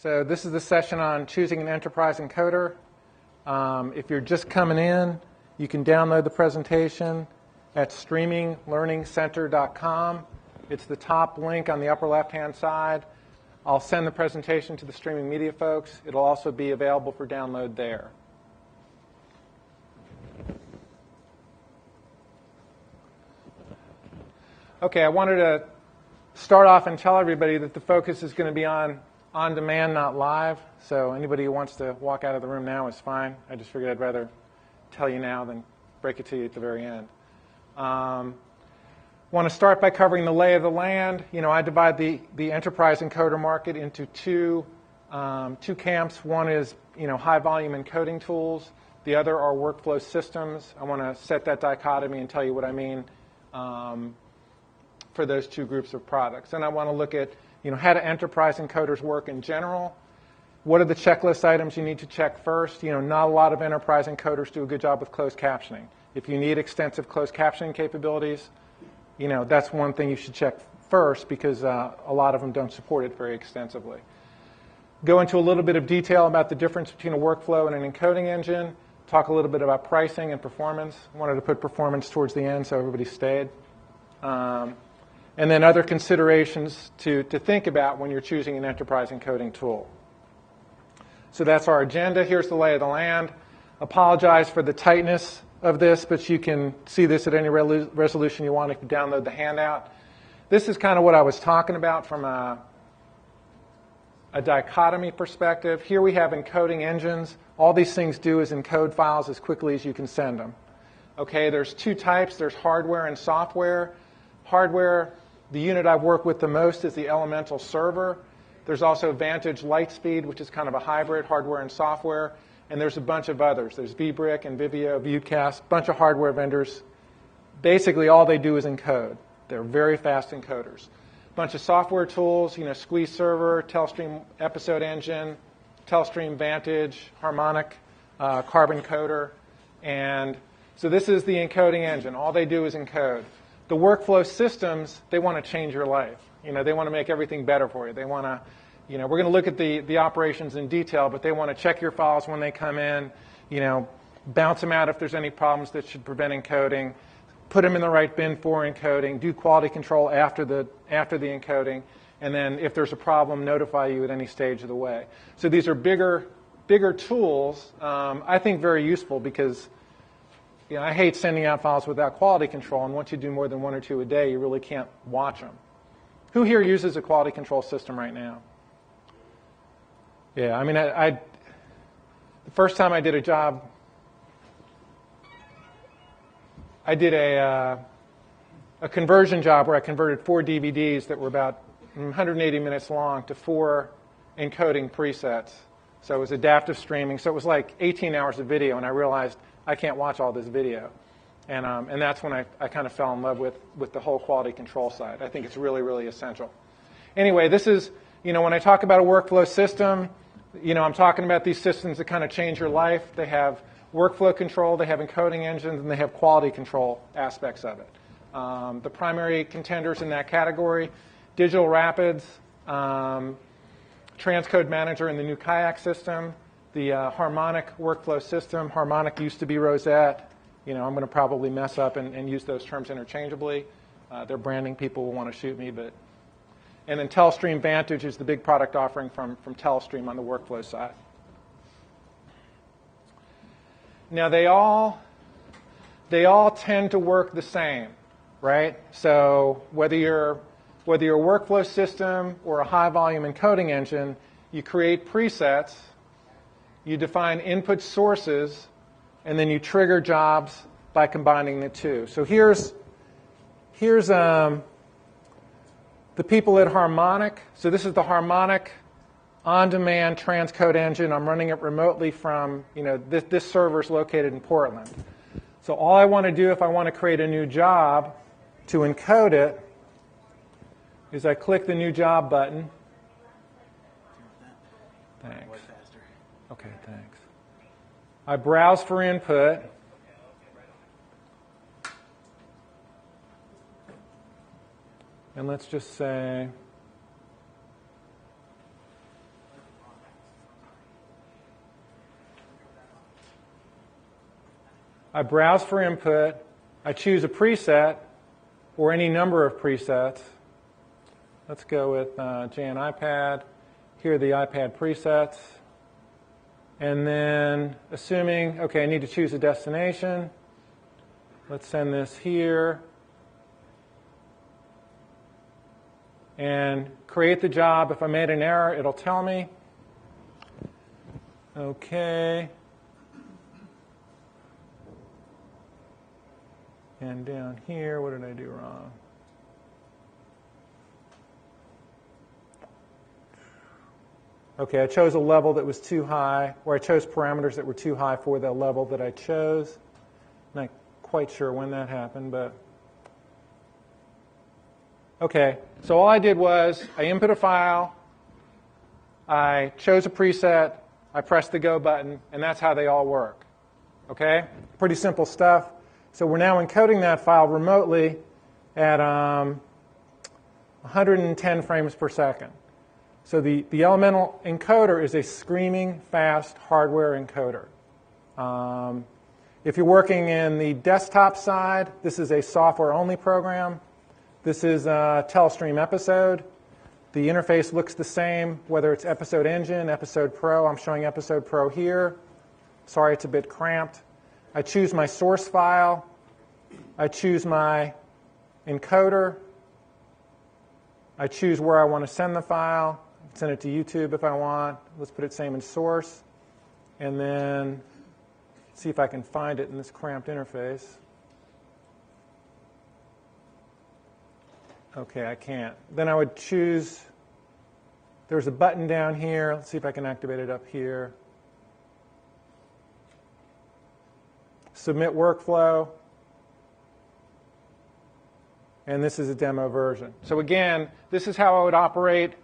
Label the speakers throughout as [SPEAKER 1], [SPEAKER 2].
[SPEAKER 1] So this is the session on choosing an enterprise encoder. If you're just coming in, you can download the presentation at streaminglearningcenter.com. It's the top link on the upper left-hand side. I'll send the presentation to the streaming media folks. It'll also be available for download there. Okay, I wanted to start off and tell everybody that the focus is going to be on demand, not live. So anybody who wants to walk out of the room now is fine. I just figured I'd rather tell you now than break it to you at the very end. Want to start by covering the lay of the land. You know, I divide the enterprise encoder market into two camps. One is, high volume encoding tools. The other are workflow systems. I want to set that dichotomy and tell you what I mean for those two groups of products. And I want to look at, how do enterprise encoders work in general? What are the checklist items you need to check first? Not a lot of enterprise encoders do a good job with closed captioning. If you need extensive closed captioning capabilities, that's one thing you should check first because a lot of them don't support it very extensively. Go into a little bit of detail about the difference between a workflow and an encoding engine. Talk a little bit about pricing and performance. I wanted to put performance towards the end so everybody stayed. And then other considerations to think about when you're choosing an enterprise encoding tool. So that's our agenda. Here's the lay of the land. Apologize for the tightness of this, but you can see this at any resolution you want if you download the handout. This is kind of what I was talking about from a dichotomy perspective. Here we have encoding engines. All these things do is encode files as quickly as you can send them. Okay, there's two types. There's hardware and software. Hardware, the unit I've worked with the most is the Elemental server. There's also Vantage Lightspeed, which is kind of a hybrid hardware and software. And there's a bunch of others. There's vBrick and Vivio, Viewcast, a bunch of hardware vendors. Basically, all they do is encode. They're very fast encoders. A bunch of software tools, Squeeze Server, Telestream Episode Engine, Telestream Vantage, Harmonic, Carbon Coder. And so this is the encoding engine. All they do is encode. The workflow systems, they want to change your life. They want to make everything better for you. They want to, we're going to look at the operations in detail, but they want to check your files when they come in, bounce them out if there's any problems that should prevent encoding, put them in the right bin for encoding, do quality control after the encoding, and then if there's a problem, notify you at any stage of the way. So these are bigger tools, I think very useful because I hate sending out files without quality control, and once you do more than one or two a day, you really can't watch them. Who here uses a quality control system right now? Yeah, I mean, the first time I did a job, I did a conversion job where I converted 4 DVDs that were about 180 minutes long to 4 encoding presets. So it was adaptive streaming. So it was like 18 hours of video, and I realized I can't watch all this video. And that's when I kind of fell in love with the whole quality control side. I think it's really, really essential. Anyway, this is, when I talk about a workflow system, I'm talking about these systems that kind of change your life. They have workflow control, they have encoding engines, and they have quality control aspects of it. The primary contenders in that category, Digital Rapids, Transcode Manager in the new Kayak system, the Harmonic workflow system. Harmonic used to be Rosette. I'm going to probably mess up and use those terms interchangeably. Their branding people will want to shoot me, and then Telestream Vantage is the big product offering from Telestream on the workflow side. Now they all tend to work the same, right? So whether you're a workflow system or a high volume encoding engine, you create presets, you define input sources, and then you trigger jobs by combining the two. So here's the people at Harmonic. So this is the Harmonic on-demand transcode engine. I'm running it remotely from, this server is located in Portland. So all I want to do if I want to create a new job to encode it is I click the new job button. Thanks. Okay, thanks. I browse for input. And let's just say I browse for input. I choose a preset or any number of presets. Let's go with JN iPad. Here are the iPad presets. And then assuming, okay, I need to choose a destination. Let's send this here. And create the job. If I made an error, it'll tell me. Okay. And down here, what did I do wrong? Okay, I chose a level that was too high, or I chose parameters that were too high for the level that I chose. Not quite sure when that happened, but okay. So all I did was I input a file, I chose a preset, I pressed the go button, and that's how they all work. Okay? Pretty simple stuff. So we're now encoding that file remotely at 110 frames per second. So the elemental encoder is a screaming fast hardware encoder. If you're working in the desktop side, this is a software-only program. This is Telestream Episode. The interface looks the same, whether it's Episode Engine, Episode Pro. I'm showing Episode Pro here. Sorry, it's a bit cramped. I choose my source file. I choose my encoder. I choose where I want to send the file. Send it to YouTube if I want. Let's put it same in source. And then see if I can find it in this cramped interface. Okay, I can't. Then I would choose, there's a button down here. Let's see if I can activate it up here. Submit workflow. And this is a demo version. So again, this is how I would operate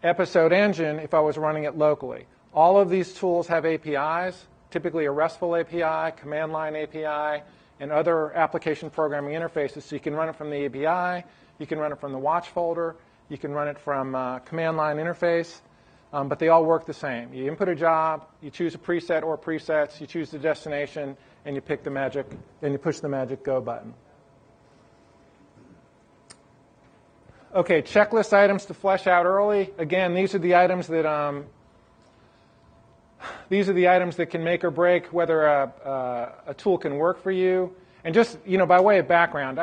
[SPEAKER 1] Episode Engine if I was running it locally. All of these tools have APIs, typically a RESTful API, command line API, and other application programming interfaces. So you can run it from the API, you can run it from the watch folder, you can run it from command line interface, but they all work the same. You input a job, you choose a preset or presets, you choose the destination, and you pick the magic, and you push the magic go button. Okay, checklist items to flesh out early. Again, these are the items that can make or break whether a tool can work for you. And just by way of background,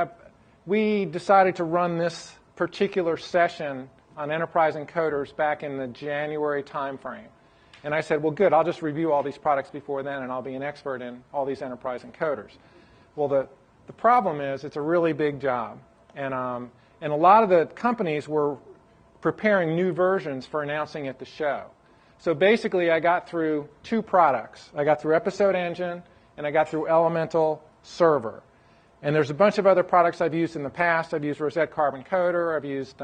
[SPEAKER 1] we decided to run this particular session on enterprise encoders back in the January timeframe. And I said, well, good, I'll just review all these products before then, and I'll be an expert in all these enterprise encoders. Well, the problem is it's a really big job, and a lot of the companies were preparing new versions for announcing at the show. So basically, I got through two products. I got through Episode Engine, and I got through Elemental Server. And there's a bunch of other products I've used in the past. I've used Rosette Carbon Coder. I've used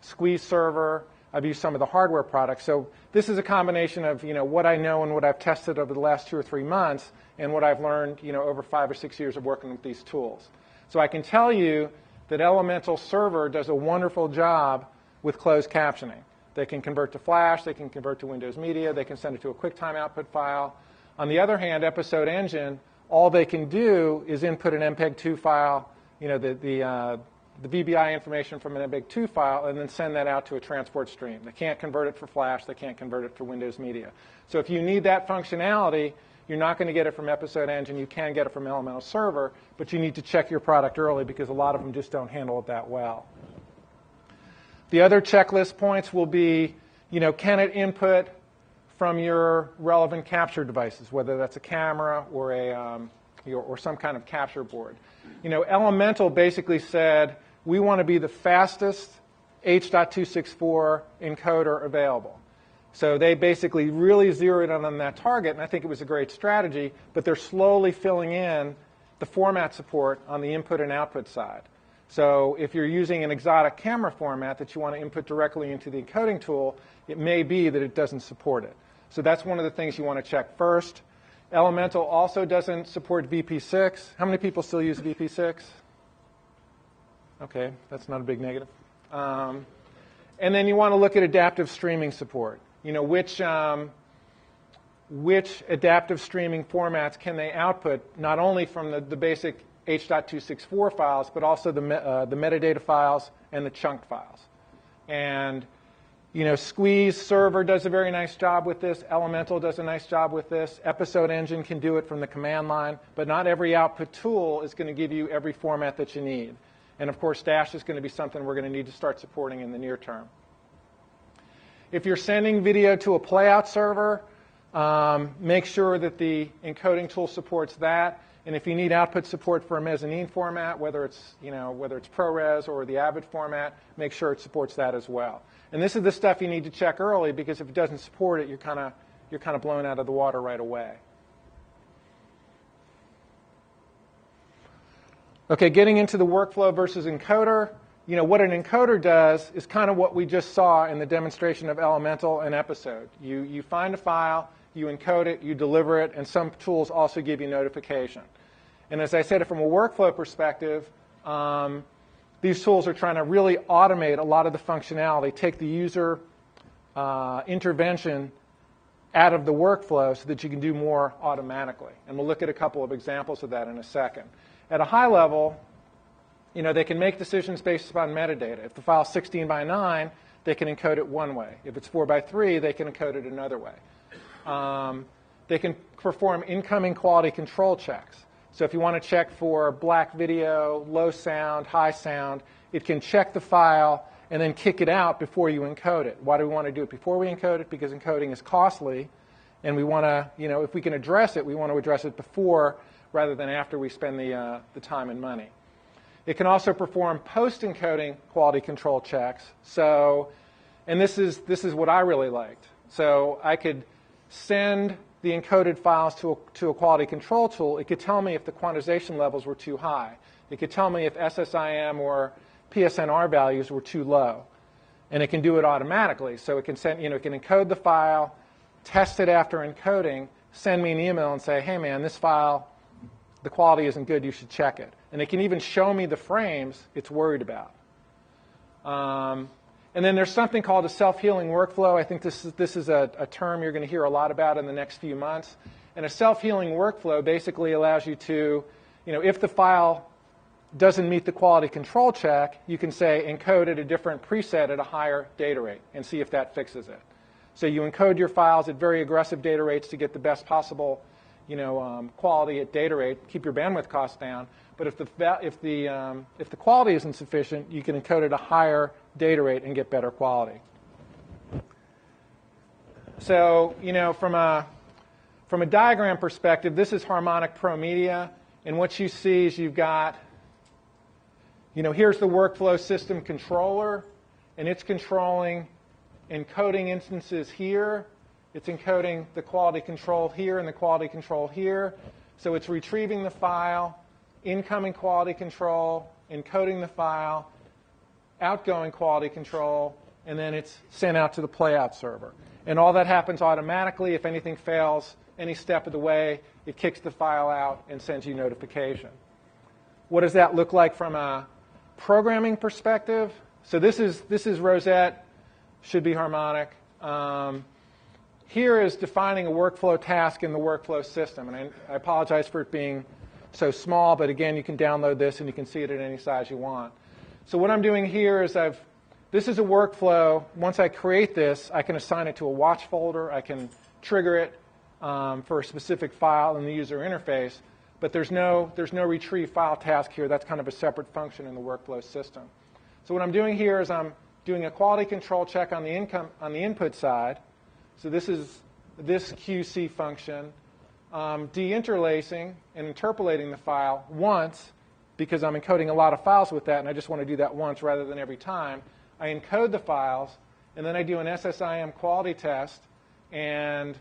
[SPEAKER 1] Squeeze Server. I've used some of the hardware products. So this is a combination of what I know and what I've tested over the last 2 or 3 months, and what I've learned over 5 or 6 years of working with these tools. So I can tell you that Elemental Server does a wonderful job with closed captioning. They can convert to Flash, they can convert to Windows Media, they can send it to a QuickTime output file. On the other hand, Episode Engine, all they can do is input an MPEG-2 file, the VBI information from an MPEG-2 file, and then send that out to a transport stream. They can't convert it for Flash, they can't convert it for Windows Media. So if you need that functionality, you're not going to get it from Episode Engine. You can get it from Elemental Server, but you need to check your product early because a lot of them just don't handle it that well. The other checklist points will be, can it input from your relevant capture devices, whether that's a camera or or some kind of capture board. Elemental basically said, we want to be the fastest H.264 encoder available. So they basically really zeroed in on that target, and I think it was a great strategy, but they're slowly filling in the format support on the input and output side. So if you're using an exotic camera format that you want to input directly into the encoding tool, it may be that it doesn't support it. So that's one of the things you want to check first. Elemental also doesn't support VP6. How many people still use VP6? Okay, that's not a big negative. And then you want to look at adaptive streaming support. which adaptive streaming formats can they output, not only from the basic H.264 files, but also the metadata files and the chunked files. And Squeeze Server does a very nice job with this. Elemental does a nice job with this. Episode Engine can do it from the command line. But not every output tool is going to give you every format that you need. And of course, Dash is going to be something we're going to need to start supporting in the near term. If you're sending video to a playout server, make sure that the encoding tool supports that. And if you need output support for a mezzanine format, whether it's ProRes or the Avid format, make sure it supports that as well. And this is the stuff you need to check early, because if it doesn't support it, you're kind of blown out of the water right away. Okay, getting into the workflow versus encoder. What an encoder does is kind of what we just saw in the demonstration of Elemental and Episode. You find a file, you encode it, you deliver it, and some tools also give you notification. And as I said, from a workflow perspective, these tools are trying to really automate a lot of the functionality, take the user intervention out of the workflow so that you can do more automatically. And we'll look at a couple of examples of that in a second. At a high level, they can make decisions based upon metadata. If the file's 16 by 9, they can encode it one way. If it's 4 by 3, they can encode it another way. They can perform incoming quality control checks. So if you want to check for black video, low sound, high sound, it can check the file and then kick it out before you encode it. Why do we want to do it before we encode it? Because encoding is costly, and we want to, if we can address it, we want to address it before rather than after we spend the time and money. It can also perform post-encoding quality control checks. So, and this is what I really liked. So I could send the encoded files to a quality control tool. It could tell me if the quantization levels were too high. It could tell me if SSIM or PSNR values were too low. And it can do it automatically. So it can send, it can encode the file, test it after encoding, send me an email and say, hey man, this file, the quality isn't good, you should check it. And it can even show me the frames it's worried about. And then there's something called a self-healing workflow. I think this is a term you're going to hear a lot about in the next few months. And a self-healing workflow basically allows you to, if the file doesn't meet the quality control check, you can say encode at a different preset at a higher data rate and see if that fixes it. So you encode your files at very aggressive data rates to get the best possible quality at data rate, keep your bandwidth costs down. But if the quality isn't sufficient, you can encode at a higher data rate and get better quality. So, from a diagram perspective, this is Harmonic Pro Media, and what you see is you've got, here's the workflow system controller, and it's controlling encoding instances here. It's encoding the quality control here and the quality control here. So it's retrieving the file, incoming quality control, encoding the file, outgoing quality control, and then it's sent out to the playout server. And all that happens automatically. If anything fails any step of the way, it kicks the file out and sends you notification. What does that look like from a programming perspective? So this is Rosette, should be Harmonic. Here is defining a workflow task in the workflow system. And I apologize for it being so small, but again, you can download this and you can see it at any size you want. So what I'm doing here is this is a workflow. Once I create this, I can assign it to a watch folder. I can trigger it for a specific file in the user interface, but there's no retrieve file task here. That's kind of a separate function in the workflow system. So what I'm doing here is I'm doing a quality control check on the input side. So this is this QC function, deinterlacing and interpolating the file once, because I'm encoding a lot of files with that, and I just want to do that once rather than every time. I encode the files, and then I do an SSIM quality test, and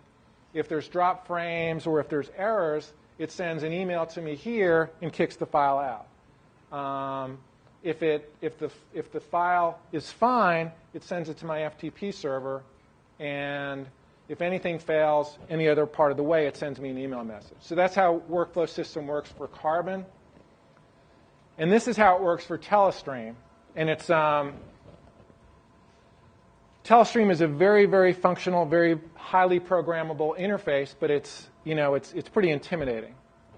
[SPEAKER 1] if there's drop frames or if there's errors, it sends an email to me here and kicks the file out. If the file is fine, it sends it to my FTP server, and if anything fails any other part of the way, it sends me an email message. So that's how workflow system works for Carbon. And this is how it works for Telestream. And it's Telestream is a very, very functional, very highly programmable interface, but it's pretty intimidating,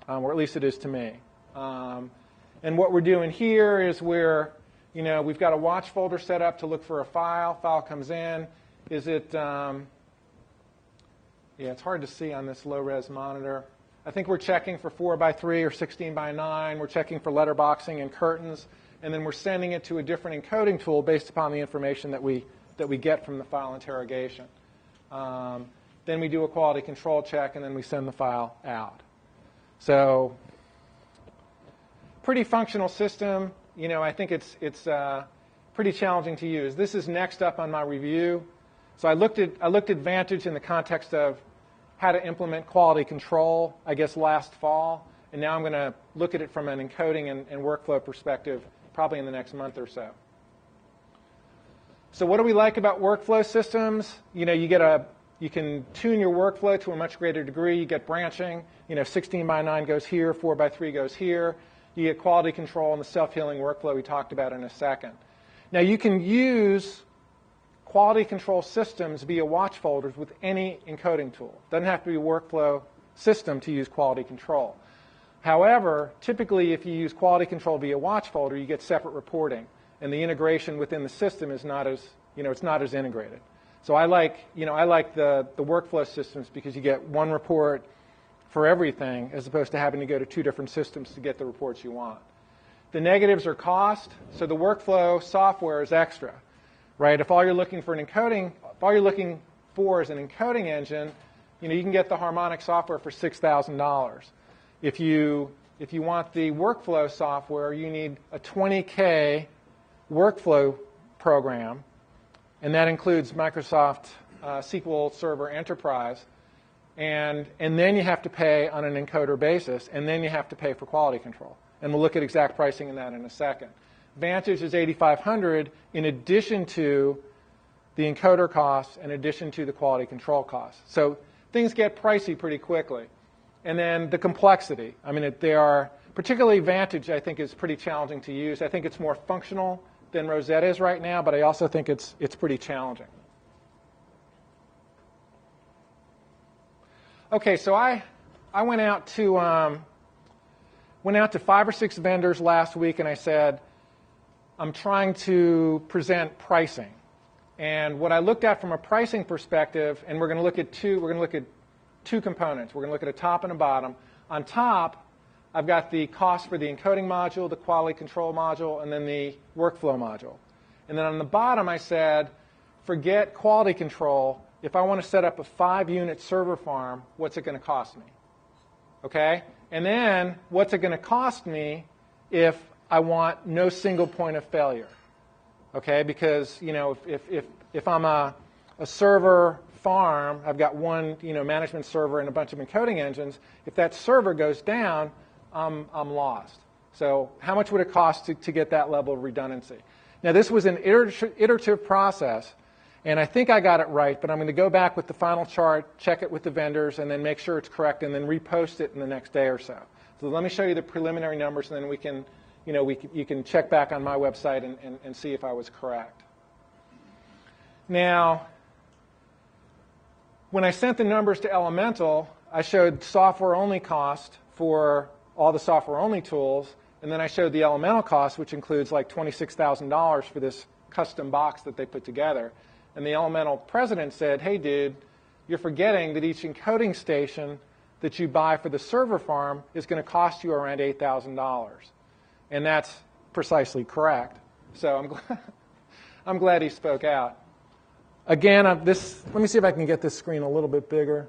[SPEAKER 1] or at least it is to me. And what we're doing here is we've got a watch folder set up to look for a file. File comes in. Is it? It's hard to see on this low-res monitor. I think we're checking for 4:3 or 16:9. We're checking for letterboxing and curtains, and then we're sending it to a different encoding tool based upon the information that we get from the file interrogation. Then we do a quality control check, and then we send the file out. So, pretty functional system. I think it's pretty challenging to use. This is next up on my review. So I looked at Vantage in the context of how to implement quality control, I guess, last fall. And now I'm going to look at it from an encoding and workflow perspective probably in the next month or so. So what do we like about workflow systems? You can tune your workflow to a much greater degree. You get branching. 16:9 goes here, 4:3 goes here. You get quality control and the self-healing workflow we talked about in a second. Now you can use quality control systems via watch folders with any encoding tool. It doesn't have to be a workflow system to use quality control. However, typically if you use quality control via watch folder, you get separate reporting, and the integration within the system is not as integrated. So I like the workflow systems because you get one report for everything as opposed to having to go to two different systems to get the reports you want. The negatives are cost. So the workflow software is extra. Right? If all you're looking for is an encoding engine, you can get the Harmonic software for $6,000. If you want the workflow software, you need a $20K workflow program, and that includes Microsoft SQL Server Enterprise, and then you have to pay on an encoder basis, and then you have to pay for quality control. And we'll look at exact pricing in that in a second. Vantage is $8,500 in addition to the encoder costs, in addition to the quality control costs. So things get pricey pretty quickly. And then the complexity. I mean, particularly Vantage, I think, is pretty challenging to use. I think it's more functional than Rosetta is right now, but I also think it's pretty challenging. Okay, so I went out to 5 or 6 vendors last week, and I said, I'm trying to present pricing. And what I looked at from a pricing perspective, and we're going to look at two components. We're going to look at a top and a bottom. On top, I've got the cost for the encoding module, the quality control module, and then the workflow module. And then on the bottom, I said, forget quality control. If I want to set up a 5-unit server farm, what's it going to cost me? Okay? And then, what's it going to cost me if I want no single point of failure? Okay? Because, if I'm a server farm, I've got one, management server and a bunch of encoding engines. If that server goes down, I'm lost. So how much would it cost to get that level of redundancy? Now, this was an iterative process, and I think I got it right, but I'm going to go back with the final chart, check it with the vendors, and then make sure it's correct, and then repost it in the next day or so. So let me show you the preliminary numbers, and then we can, you can check back on my website and see if I was correct. Now, when I sent the numbers to Elemental, I showed software-only cost for all the software-only tools, and then I showed the Elemental cost, which includes like $26,000 for this custom box that they put together. And the Elemental president said, hey, dude, you're forgetting that each encoding station that you buy for the server farm is going to cost you around $8,000. And that's precisely correct. So I'm glad he spoke out. Again, let me see if I can get this screen a little bit bigger.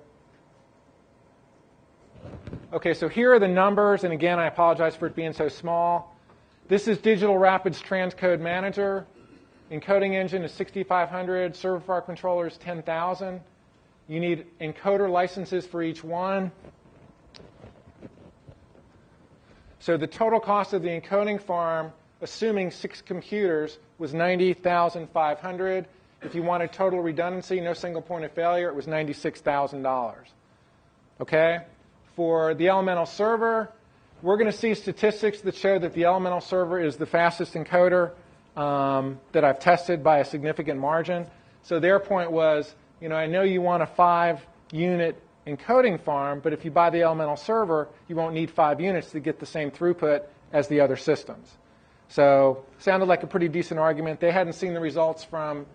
[SPEAKER 1] Okay, so here are the numbers, and again, I apologize for it being so small. This is Digital Rapid's Transcode Manager. Encoding engine is $6,500. Server farm controller is $10,000. You need encoder licenses for each one. So the total cost of the encoding farm, assuming 6 computers, was $90,500. If you wanted total redundancy, no single point of failure, it was $96,000. Okay? For the Elemental server, we're going to see statistics that show that the Elemental server is the fastest encoder that I've tested by a significant margin. So their point was, I know you want a 5-unit encoding farm, but if you buy the Elemental server, you won't need 5 units to get the same throughput as the other systems. So sounded like a pretty decent argument. They hadn't seen the results from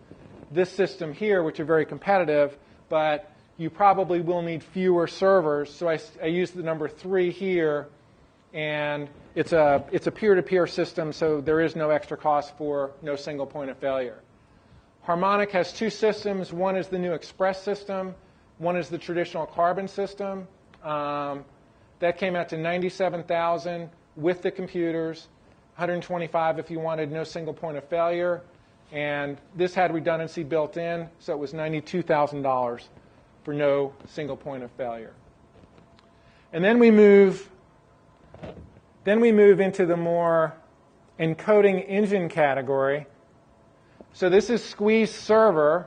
[SPEAKER 1] this system here, which are very competitive, but you probably will need fewer servers. So I used the number 3 here, and it's a peer-to-peer system, so there is no extra cost for no single point of failure. Harmonic has 2 systems. One is the new Express system. One is the traditional Carbon system. That came out to $97,000 with the computers, $125,000 if you wanted no single point of failure. And this had redundancy built in, so it was $92,000 for no single point of failure. And then we move into the more encoding engine category. So this is Squeeze Server.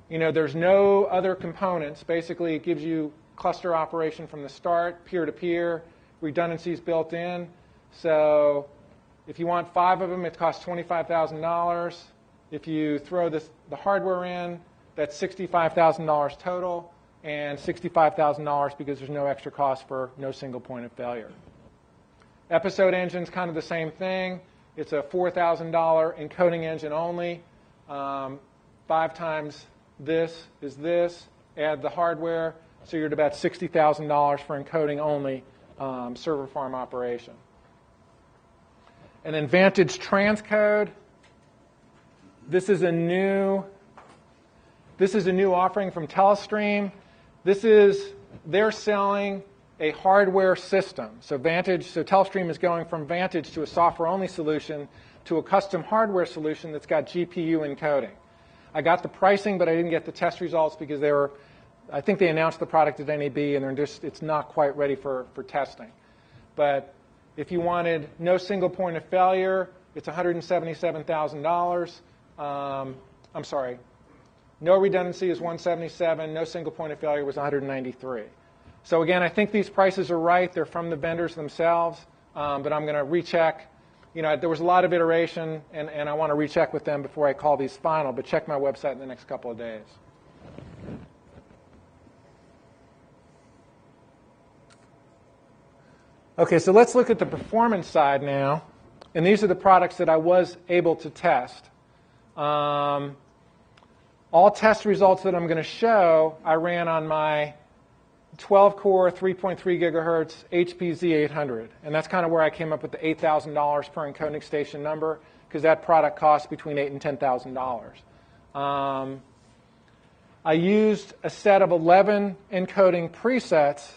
[SPEAKER 1] There's no other components. Basically, it gives you cluster operation from the start, peer-to-peer, redundancies built in. So if you want 5 of them, it costs $25,000. If you throw the hardware in, that's $65,000 total, and $65,000 because there's no extra cost for no single point of failure. Episode engine's kind of the same thing. It's a $4,000 encoding engine only. 5 times this is this. Add the hardware, so you're at about $60,000 for encoding only server farm operation. And then Vantage Transcode. This is a new offering from Telestream. They're selling a hardware system. So Telestream is going from Vantage to a software-only solution to a custom hardware solution that's got GPU encoding. I got the pricing, but I didn't get the test results because I think they announced the product at NAB, and it's not quite ready for testing. But if you wanted no single point of failure, it's $177,000. I'm sorry. No redundancy is $177,000. No single point of failure was $193,000. So again, I think these prices are right. They're from the vendors themselves, but I'm going to recheck. There was a lot of iteration, and I want to recheck with them before I call these final, but check my website in the next couple of days. Okay, so let's look at the performance side now. And these are the products that I was able to test. All test results that I'm going to show, I ran on my 12-core, 3.3 gigahertz HP Z800. And that's kind of where I came up with the $8,000 per encoding station number, because that product costs between $8,000 and $10,000. I used a set of 11 encoding presets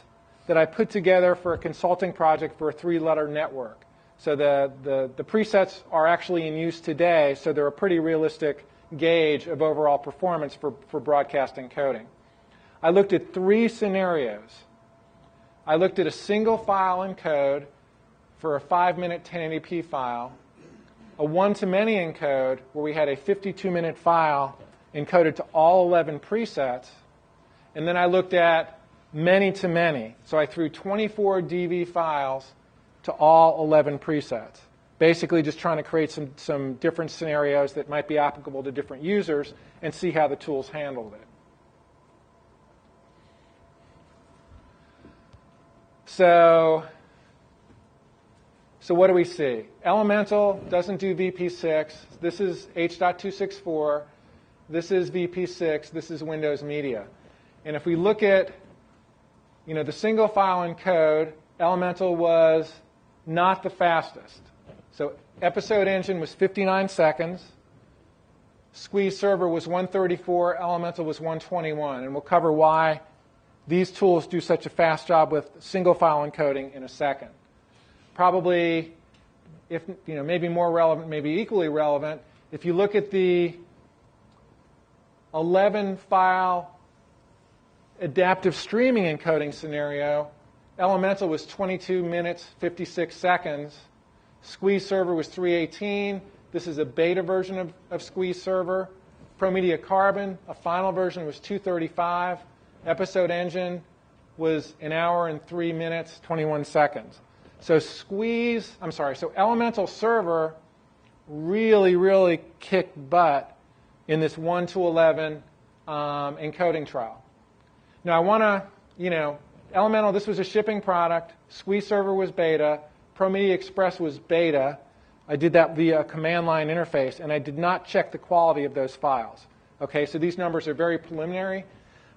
[SPEAKER 1] that I put together for a consulting project for a 3-letter network. So the presets are actually in use today, so they're a pretty realistic gauge of overall performance for broadcast encoding. I looked at 3 scenarios. I looked at a single file encode for a 5-minute 1080p file, a one-to-many encode where we had a 52-minute file encoded to all 11 presets, and then I looked at many-to-many. So I threw 24 DV files to all 11 presets, basically just trying to create some different scenarios that might be applicable to different users and see how the tools handled it. So what do we see? Elemental doesn't do VP6. This is H.264. This is VP6. This is Windows Media. And if we look at the single file encode, Elemental was not the fastest. So Episode Engine was 59 seconds. Squeeze Server was 134. Elemental was 121. And we'll cover why these tools do such a fast job with single file encoding in a second. Probably, if maybe more relevant, maybe equally relevant, if you look at the 11 file adaptive streaming encoding scenario, Elemental was 22 minutes, 56 seconds. Squeeze Server was 318. This is a beta version of Squeeze Server. Pro Media Carbon, a final version, was 235. Episode Engine was 1 hour and 3 minutes, 21 seconds. So Elemental Server really, really kicked butt in this 1 to 11 encoding trial. Now I want to, Elemental, this was a shipping product. Squeeze Server was beta. Pro Media Express was beta. I did that via a command line interface, and I did not check the quality of those files. Okay, so these numbers are very preliminary,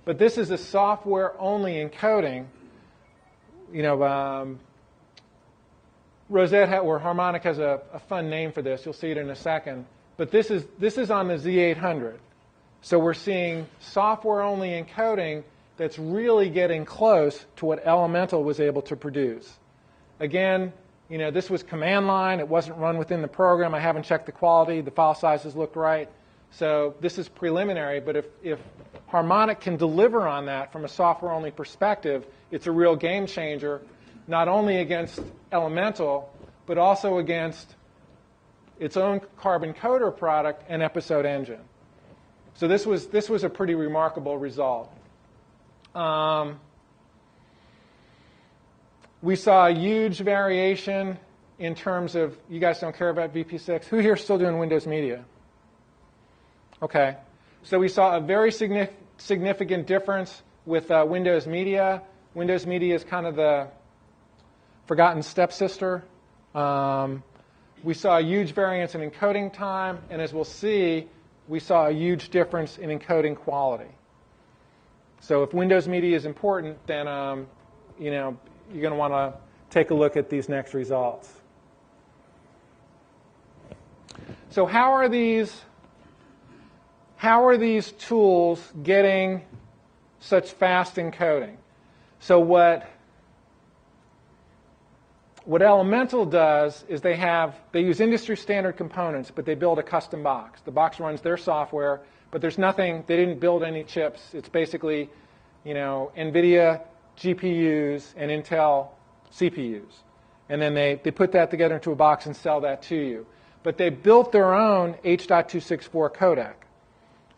[SPEAKER 1] but this is a software-only encoding. Rosette or Harmonic has a fun name for this. You'll see it in a second. But this is on the Z800. So we're seeing software-only encoding that's really getting close to what Elemental was able to produce. Again, this was command line. It wasn't run within the program. I haven't checked the quality. The file sizes looked right. So this is preliminary, but if Harmonic can deliver on that from a software-only perspective, it's a real game changer, not only against Elemental, but also against its own Carbon Coder product and Episode Engine. So this was a pretty remarkable result. We saw a huge variation in terms of, you guys don't care about VP6? Who here is still doing Windows Media? Okay. So we saw a very significant difference with Windows Media. Windows Media is kind of the forgotten stepsister. We saw a huge variance in encoding time, and as we'll see, we saw a huge difference in encoding quality. So if Windows Media is important, then you're going to want to take a look at these next results. So how are these tools getting such fast encoding? So what Elemental does is they use industry standard components, but they build a custom box. The box runs their software, but there's nothing, they didn't build any chips. It's basically, NVIDIA GPUs and Intel CPUs. And then they put that together into a box and sell that to you. But they built their own H.264 codec.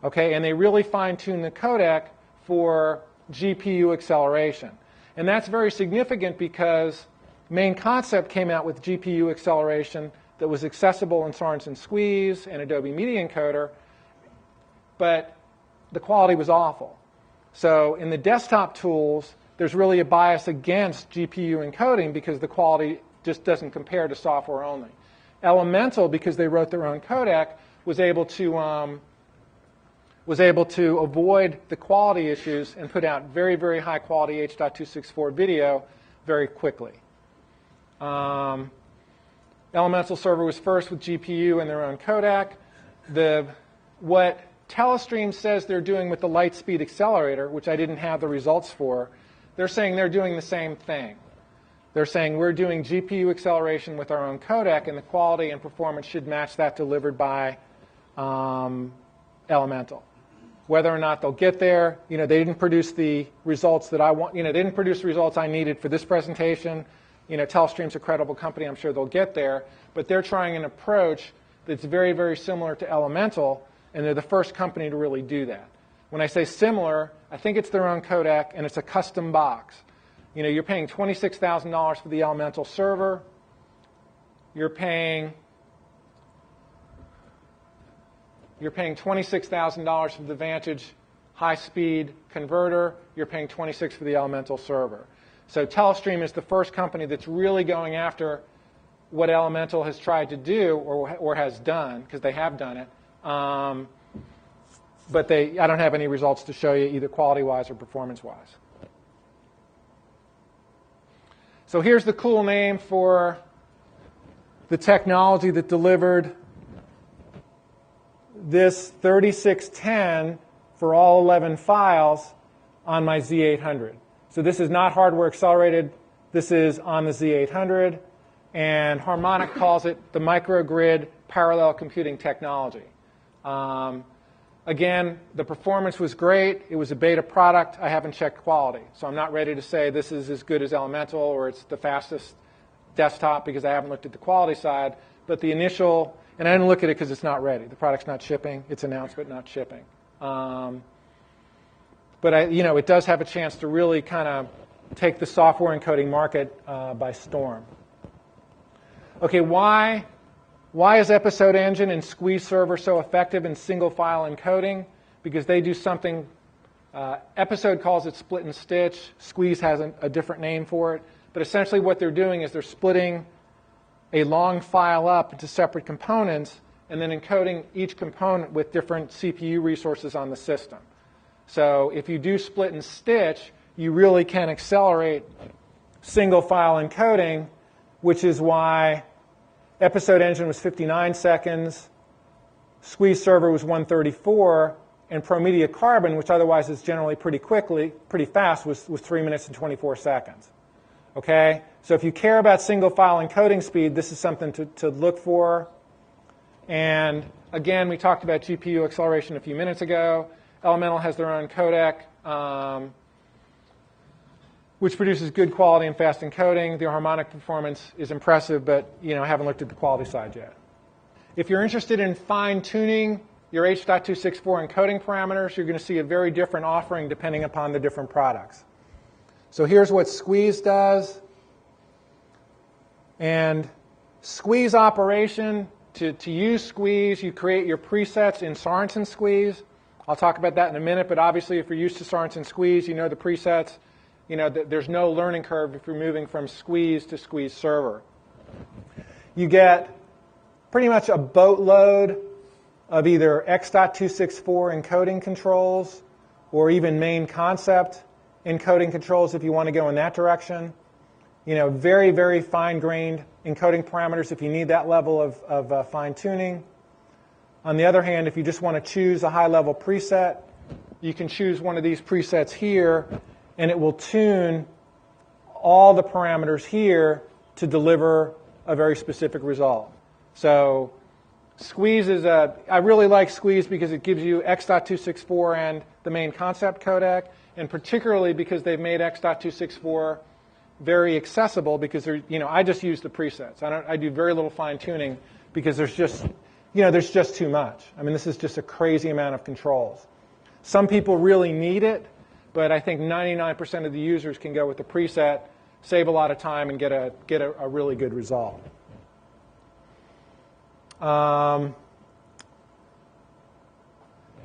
[SPEAKER 1] Okay, and they really fine-tuned the codec for GPU acceleration. And that's very significant because Main Concept came out with GPU acceleration that was accessible in Sorenson Squeeze and Adobe Media Encoder, but the quality was awful. So in the desktop tools, there's really a bias against GPU encoding because the quality just doesn't compare to software only. Elemental, because they wrote their own codec, was able to avoid the quality issues and put out very, very high quality H.264 video very quickly. Elemental Server was first with GPU and their own codec. What Telestream says they're doing with the Lightspeed accelerator, which I didn't have the results for, they're saying they're doing the same thing. They're saying we're doing GPU acceleration with our own codec, and the quality and performance should match that delivered by Elemental. Whether or not they'll get there, they didn't produce the results that I want. They didn't produce the results I needed for this presentation. Telestream's a credible company. I'm sure they'll get there. But they're trying an approach that's very, very similar to Elemental, and they're the first company to really do that. When I say similar, I think it's their own codec, and it's a custom box. You're paying $26,000 for the Elemental server. You're paying $26,000 for the Vantage high-speed converter. You're paying $26,000 for the Elemental server. So Telestream is the first company that's really going after what Elemental has tried to do or has done, because they have done it. But I don't have any results to show you either quality-wise or performance-wise. So here's the cool name for the technology that delivered this 3610 for all 11 files on my Z800. So this is not hardware accelerated. This is on the Z800. And Harmonic calls it the microgrid parallel computing technology. Again, the performance was great. It was a beta product. I haven't checked quality. So I'm not ready to say this is as good as Elemental or it's the fastest desktop because I haven't looked at the quality side. But the initial, and I didn't look at it because it's not ready. The product's not shipping. It's announced but not shipping. But it does have a chance to really kind of take the software encoding market by storm. Okay, why Why is Episode Engine and Squeeze Server so effective in single file encoding? Because they do something, Episode calls it split and stitch, Squeeze has a different name for it, but essentially what they're doing is they're splitting a long file up into separate components and then encoding each component with different CPU resources on the system. So if you do split and stitch, you really can accelerate single file encoding, which is why Episode Engine was 59 seconds, Squeeze Server was 134, and Pro Media Carbon, which otherwise is generally pretty fast, was 3 minutes and 24 seconds. Okay? So if you care about single file encoding speed, this is something to look for. And again, we talked about GPU acceleration a few minutes ago. Elemental has their own codec, which produces good quality and fast encoding. The harmonic performance is impressive, but I haven't looked at the quality side yet. If you're interested in fine-tuning your H.264 encoding parameters, you're going to see a very different offering depending upon the different products. So here's what Squeeze does. And Squeeze operation, to use Squeeze, you create your presets in Sorenson Squeeze. I'll talk about that in a minute, but obviously if you're used to Sorenson Squeeze, you know the presets. There's no learning curve if you're moving from Squeeze to Squeeze Server. You get pretty much a boatload of either X.264 encoding controls or even main concept encoding controls if you want to go in that direction. Very, very fine-grained encoding parameters if you need that level of fine-tuning. On the other hand, if you just want to choose a high-level preset, you can choose one of these presets here, and it will tune all the parameters here to deliver a very specific result. So Squeeze is I really like Squeeze because it gives you X.264 and the main concept codec, and particularly because they've made X.264 very accessible because I just use the presets. I do very little fine tuning because there's just too much. I mean, this is just a crazy amount of controls. Some people really need it, but I think 99% of the users can go with the preset, save a lot of time, and get a really good result. The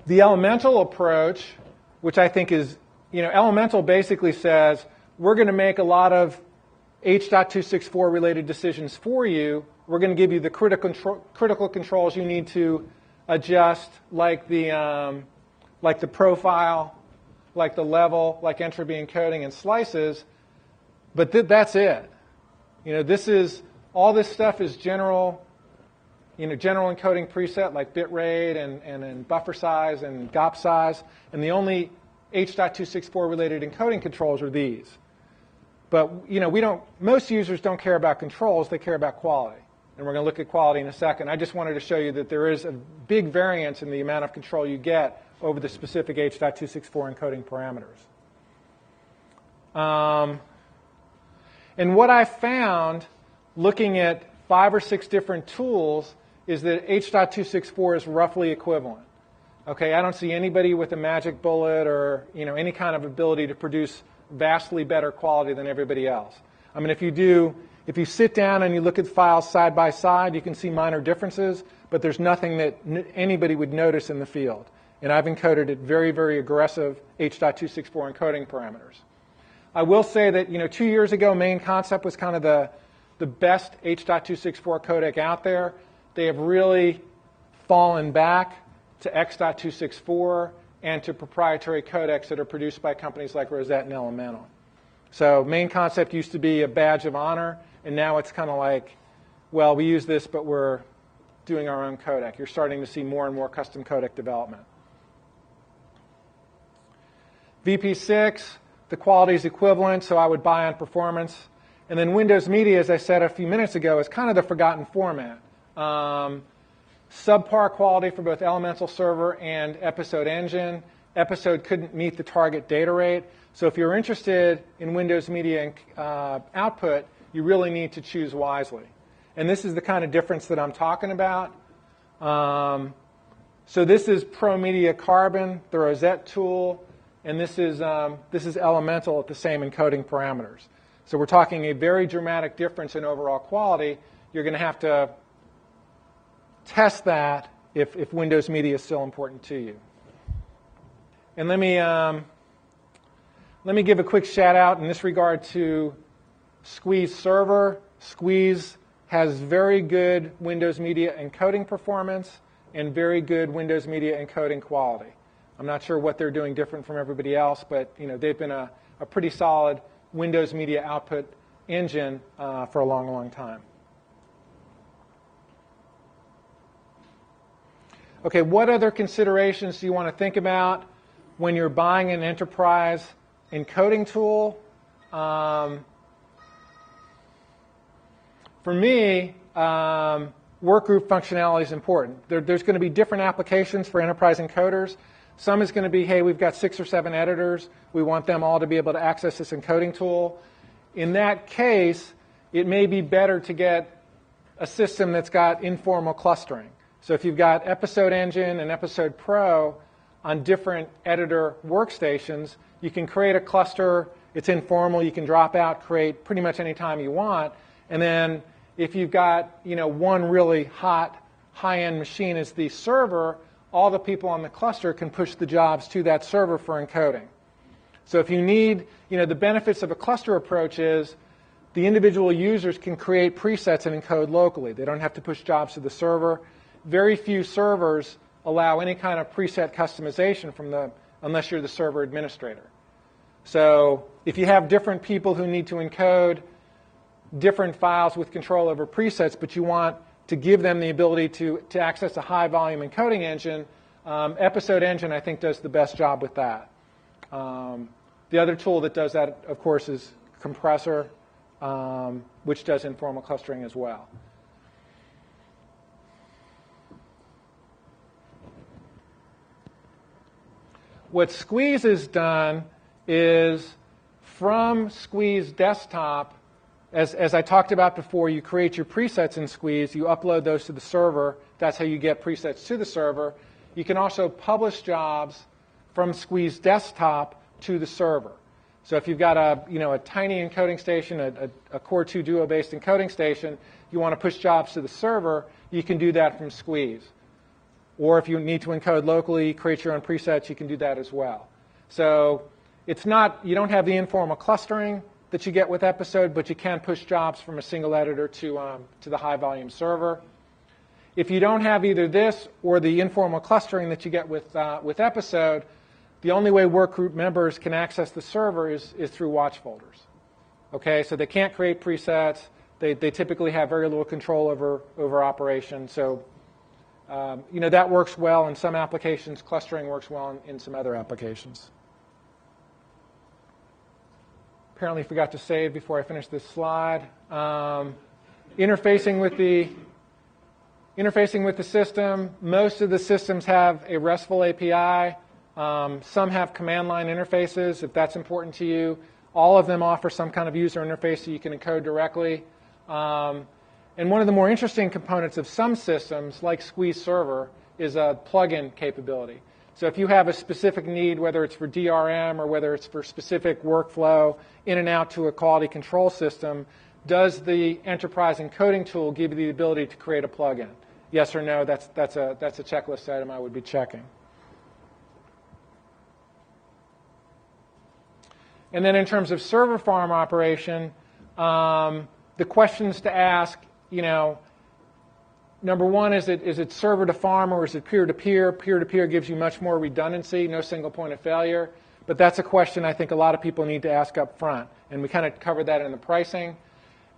[SPEAKER 1] Elemental approach, which I think is, Elemental basically says, we're going to make a lot of H.264 related decisions for you. We're going to give you the critical controls you need to adjust, like the profile, like the level, like entropy encoding and slices. But that's it. All this stuff is general encoding preset like bit rate and buffer size and GOP size, and the only H.264 related encoding controls are these. But most users don't care about controls, they care about quality. And we're going to look at quality in a second. I just wanted to show you that there is a big variance in the amount of control you get over the specific H.264 encoding parameters. And what I found looking at 5 or 6 different tools is that H.264 is roughly equivalent. Okay, I don't see anybody with a magic bullet or any kind of ability to produce vastly better quality than everybody else. I mean, if you sit down and you look at files side by side, you can see minor differences, but there's nothing that anybody would notice in the field. And I've encoded at very, very aggressive H.264 encoding parameters. I will say that 2 years ago, main concept was kind of the best H.264 codec out there. They have really fallen back to X.264 and to proprietary codecs that are produced by companies like Rosette and Elemental. So main concept used to be a badge of honor, and now it's kind of like, well, we use this, but we're doing our own codec. You're starting to see more and more custom codec development. VP6, the quality is equivalent, so I would buy on performance. And then Windows Media, as I said a few minutes ago, is kind of the forgotten format. Subpar quality for both Elemental Server and Episode Engine. Episode couldn't meet the target data rate. So if you're interested in Windows Media output, you really need to choose wisely. And this is the kind of difference that I'm talking about. So this is Pro Media Carbon, the Rosette tool, and this is Elemental at the same encoding parameters. So we're talking a very dramatic difference in overall quality. You're going to have to test that if Windows Media is still important to you. And let me give a quick shout out in this regard to Squeeze Server. Squeeze has very good Windows Media encoding performance and very good Windows Media encoding quality. I'm not sure what they're doing different from everybody else, but they've been a pretty solid Windows Media output engine for a long, long time. Okay, what other considerations do you want to think about when you're buying an enterprise encoding tool? For me, workgroup functionality is important. There's going to be different applications for enterprise encoders. Some is going to be, hey, we've got 6 or 7 editors. We want them all to be able to access this encoding tool. In that case, it may be better to get a system that's got informal clustering. So if you've got Episode Engine and Episode Pro on different editor workstations, you can create a cluster. It's informal. You can drop out, create pretty much any time you want. And then if you've got one really hot, high-end machine as the server, all the people on the cluster can push the jobs to that server for encoding. So if you need, the benefits of a cluster approach is the individual users can create presets and encode locally. They don't have to push jobs to the server. Very few servers allow any kind of preset customization unless you're the server administrator. So if you have different people who need to encode different files with control over presets, but you want to give them the ability to access a high-volume encoding engine, Episode Engine, I think, does the best job with that. The other tool that does that, of course, is Compressor, which does informal clustering as well. What Squeeze has done is from Squeeze Desktop, as I talked about before, you create your presets in Squeeze, you upload those to the server. That's how you get presets to the server. You can also publish jobs from Squeeze Desktop to the server. So if you've got a tiny encoding station, a Core 2 Duo-based encoding station, you want to push jobs to the server, you can do that from Squeeze. Or if you need to encode locally, create your own presets, you can do that as well. So it's not, you don't have the informal clustering that you get with Episode, but you can push jobs from a single editor to the high-volume server. If you don't have either this or the informal clustering that you get with Episode, the only way workgroup members can access the server is through watch folders. Okay, so they can't create presets. They typically have very little control over operation. So that works well in some applications. Clustering works well in some other applications. Apparently forgot to save before I finish this slide. Interfacing with the system. Most of the systems have a RESTful API. Some have command line interfaces, if that's important to you. All of them offer some kind of user interface so you can encode directly. And one of the more interesting components of some systems, like Squeeze Server, is a plug-in capability. So if you have a specific need, whether it's for DRM or whether it's for specific workflow in and out to a quality control system, does the enterprise encoding tool give you the ability to create a plug-in? Yes or no? That's a checklist item I would be checking. And then in terms of server farm operation, the questions to ask, number one, is it server to farm or is it peer-to-peer? Peer-to-peer gives you much more redundancy, no single point of failure. But that's a question I think a lot of people need to ask up front. And we kind of covered that in the pricing.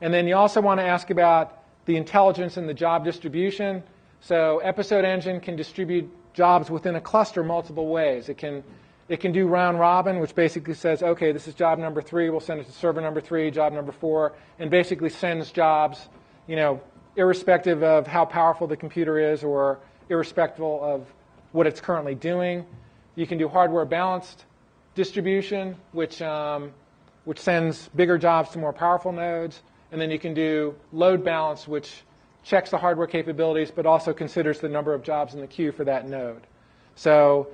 [SPEAKER 1] And then you also want to ask about the intelligence in the job distribution. So Episode Engine can distribute jobs within a cluster multiple ways. It can do round robin, which basically says, okay, this is job number 3. We'll send it to server number 3, job number 4, and basically sends jobs, irrespective of how powerful the computer is or irrespective of what it's currently doing. You can do hardware balanced distribution, which sends bigger jobs to more powerful nodes. And then you can do load balance, which checks the hardware capabilities, but also considers the number of jobs in the queue for that node. So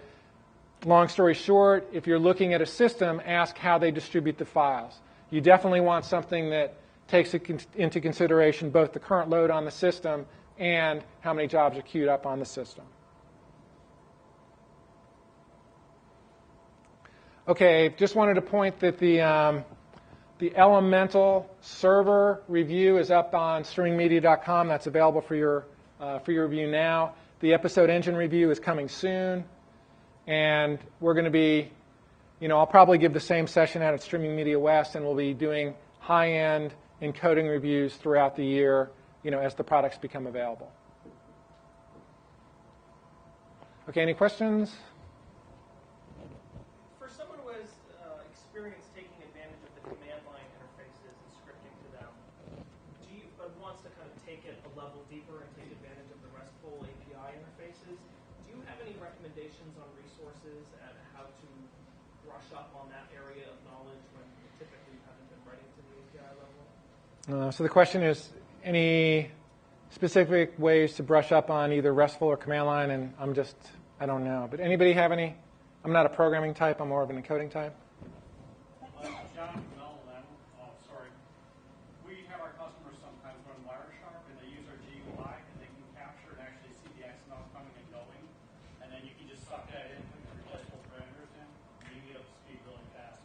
[SPEAKER 1] long story short, if you're looking at a system, ask how they distribute the files. You definitely want something that takes into consideration both the current load on the system and how many jobs are queued up on the system. Okay, just wanted to point that the Elemental server review is up on streamingmedia.com. That's available for your review now. The episode engine review is coming soon, and we're going to be, I'll probably give the same session out at Streaming Media West, and we'll be doing high-end encoding reviews throughout the year, as the products become available. Okay, any questions?
[SPEAKER 2] For someone who has experience taking advantage of the command line interfaces and scripting to them, but wants to kind of take it a level deeper and take advantage of the RESTful API interfaces, do you have any recommendations on resources and how to brush up on that area of knowledge when typically you haven't been writing to the API level?
[SPEAKER 1] So the question is, any specific ways to brush up on either RESTful or command line? And I don't know. But anybody have any? I'm not a programming type. I'm more of an encoding type.
[SPEAKER 3] John Mellon, sorry. We have our customers sometimes run Wireshark, and they use our GUI, and they can capture and actually see the XML coming and going. And then you can just suck that in, put your RESTful parameters in, and you can get up to speed really fast.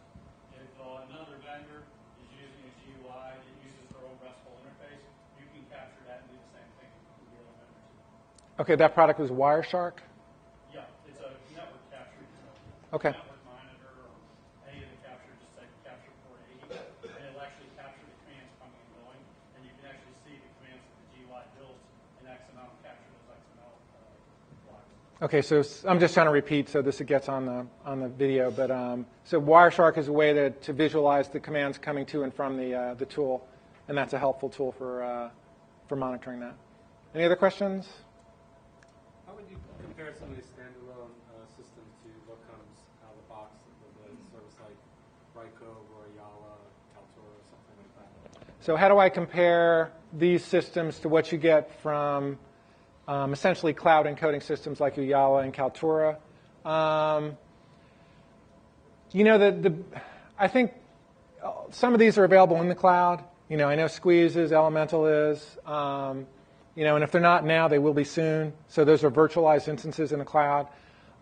[SPEAKER 3] If another vendor is using a GUI that uses their own RESTful interface, you can capture that and do the same thing with the other vendors.
[SPEAKER 1] Okay, that product was Wireshark?
[SPEAKER 3] Yeah, it's a network capture.
[SPEAKER 1] Okay.
[SPEAKER 3] Network monitor or any of the capture, just like capture 480, and it'll actually capture the commands coming and going, and you can actually see the commands that the GUI builds in XML and capture those XML blocks. Okay,
[SPEAKER 1] so I'm just trying to repeat so this gets on the video. But so Wireshark is a way to visualize the commands coming to and from the tool, and that's a helpful tool for monitoring that. Any other questions?
[SPEAKER 4] How would you compare some of these standalone systems to what comes out of the box with a service like Ryko or Yala, Kaltura, or something like that?
[SPEAKER 1] So how do I compare these systems to what you get from essentially cloud encoding systems like Uyala and Kaltura? I think some of these are available in the cloud. I know Squeeze is, Elemental is. And if they're not now, they will be soon. So those are virtualized instances in the cloud.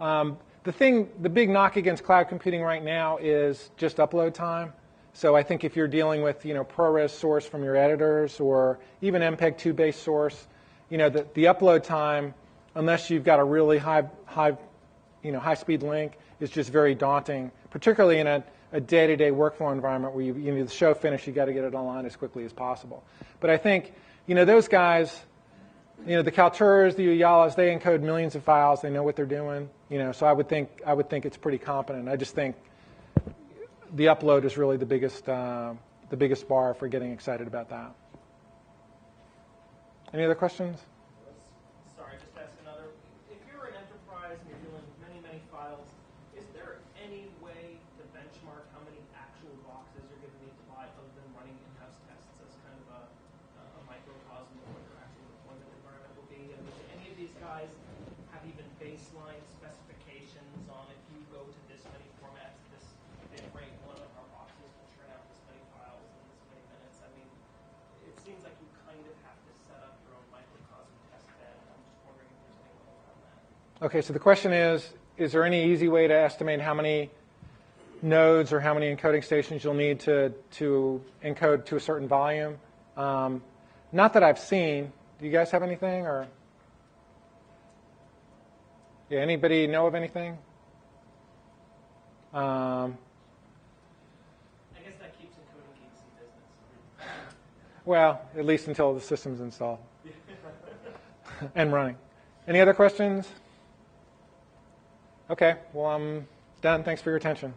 [SPEAKER 1] The big knock against cloud computing right now is just upload time. So I think if you're dealing with ProRes source from your editors or even MPEG-2 based source, the upload time, unless you've got a really high speed link, is just very daunting, particularly in a day-to-day workflow environment where the show finish, you got to get it online as quickly as possible. But I think those guys. The Kalturas, the Uyalas, they encode millions of files. They know what they're doing. So I would think it's pretty competent. I just think the upload is really the biggest bar for getting excited about that. Any other questions?
[SPEAKER 2] Sorry, just ask another. If you're an enterprise and you're dealing with many, many files, is there any way to benchmark how many actual boxes you're going to need to buy other than running in-house tests as kind of a microcosm of what your actual deployment environment will be? And do any of these guys have even baseline specifications on if you go to this many formats, this bit rate, one of our boxes will churn out this many files in this many minutes? I mean, it seems like you kind of have to set up your own microcosm test bed. I'm just wondering if there's any way around that.
[SPEAKER 1] Okay, so the question is there any easy way to estimate how many nodes or how many encoding stations you'll need to encode to a certain volume? Not that I've seen. Do you guys have anything? Or yeah, anybody know of anything?
[SPEAKER 2] I guess that keeps encoding geeks in business.
[SPEAKER 1] Well, at least until the system's installed and running. Any other questions? Okay, well, I'm done. Thanks for your attention.